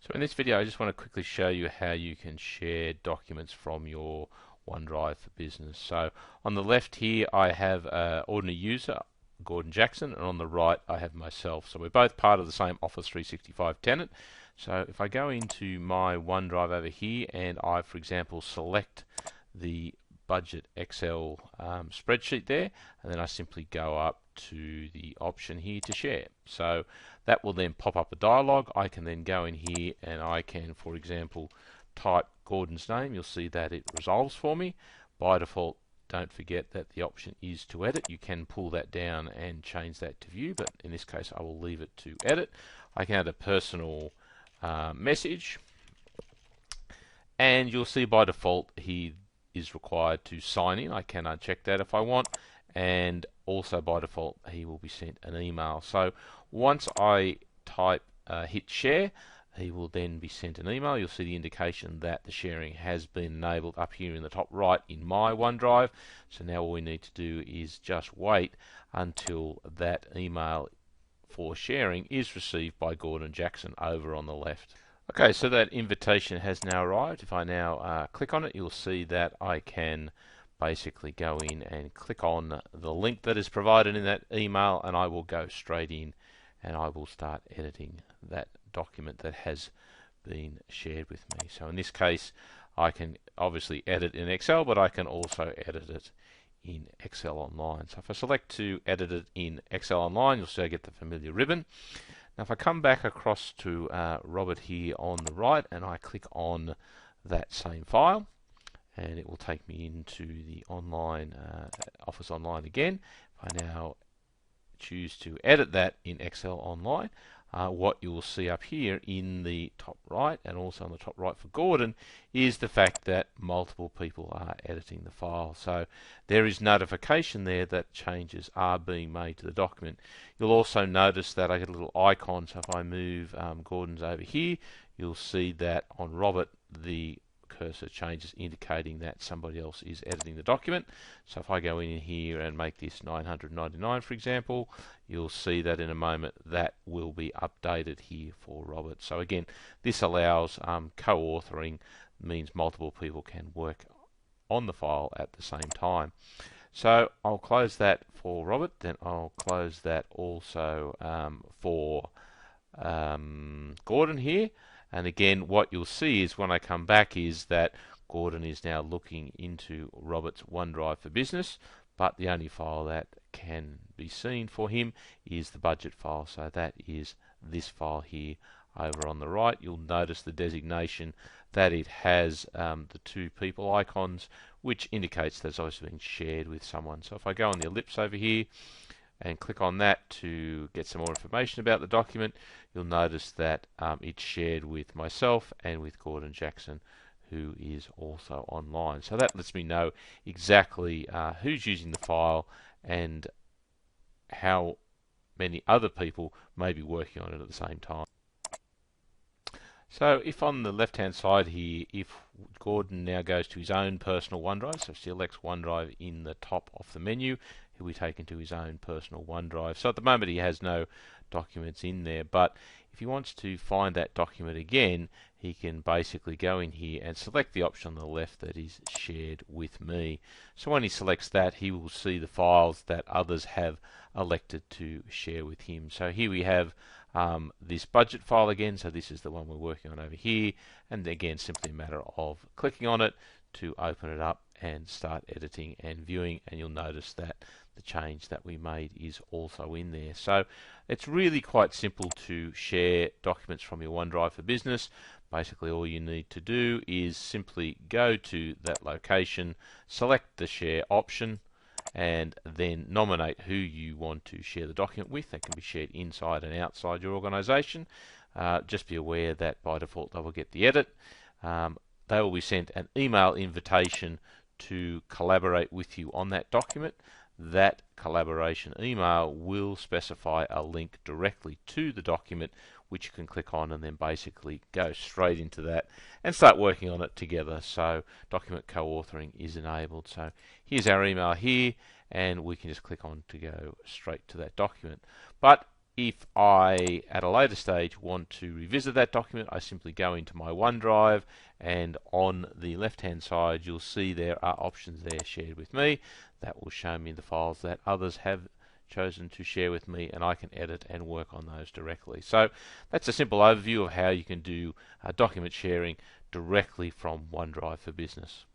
So in this video, I just want to quickly show you how you can share documents from your OneDrive for Business. So on the left here, I have an ordinary user, Gordon Jackson, and on the right, I have myself. So we're both part of the same Office 365 tenant. So if I go into my OneDrive over here and I, for example, select the budget Excel spreadsheet there, and then I simply go up to the option here to share. So that will then pop up a dialog. I can then go in here and I can, for example, type Gordon's name. You'll see that it resolves for me. By default, don't forget that the option is to edit. You can pull that down and change that to view, but in this case I will leave it to edit. I can add a personal message, and you'll see by default he is required to sign in. I can uncheck that if I want, and also by default he will be sent an email. So once I hit share, he will then be sent an email. You'll see the indication that the sharing has been enabled up here in the top right in my OneDrive. So now all we need to do is just wait until that email for sharing is received by Gordon Jackson over on the left. Okay, so that invitation has now arrived. If I now click on it, you'll see that I can basically go in and click on the link that is provided in that email, and I will go straight in and I will start editing that document that has been shared with me. So in this case, I can obviously edit in Excel, but I can also edit it in Excel Online. So if I select to edit it in Excel Online, you'll see I get the familiar ribbon. Now if I come back across to Robert here on the right and I click on that same file, and it will take me into the online Office Online again. If I now choose to edit that in Excel Online, what you will see up here in the top right and also on the top right for Gordon is the fact that multiple people are editing the file. So there is notification there that changes are being made to the document. You'll also notice that I get a little icon, so if I move Gordon's over here, you'll see that on Robert the cursor changes indicating that somebody else is editing the document. So if I go in here and make this 999 for example, you'll see that in a moment that will be updated here for Robert. So again, this allows co-authoring, means multiple people can work on the file at the same time. So I'll close that for Robert, then I'll close that also for Gordon here. And again, what you'll see is when I come back is that Gordon is now looking into Robert's OneDrive for Business, but the only file that can be seen for him is the budget file. So that is this file here over on the right. You'll notice the designation that it has the two people icons, which indicates that it's obviously been shared with someone. So if I go on the ellipse over here and click on that to get some more information about the document, you'll notice that it's shared with myself and with Gordon Jackson, who is also online. So that lets me know exactly who's using the file and how many other people may be working on it at the same time. So if on the left hand side here, if Gordon now goes to his own personal OneDrive, so selects OneDrive in the top of the menu, he'll be taken to his own personal OneDrive. So at the moment he has no documents in there, but if he wants to find that document again, he can basically go in here and select the option on the left that is shared with me. So when he selects that, he will see the files that others have elected to share with him. So here we have this budget file again, so this is the one we're working on over here, and again simply a matter of clicking on it to open it up and start editing and viewing, and you'll notice that the change that we made is also in there. So it's really quite simple to share documents from your OneDrive for Business. Basically all you need to do is simply go to that location, select the share option, and then nominate who you want to share the document with. That can be shared inside and outside your organization. Just be aware that by default they will get the edit. They will be sent an email invitation to collaborate with you on that document. That collaboration email will specify a link directly to the document, which you can click on and then basically go straight into that and start working on it together. So document co-authoring is enabled. So here's our email here, and we can just click on to go straight to that document. But If I, at a later stage, want to revisit that document, I simply go into my OneDrive, and on the left-hand side, you'll see there are options there shared with me. That will show me the files that others have chosen to share with me, and I can edit and work on those directly. So that's a simple overview of how you can do document sharing directly from OneDrive for Business.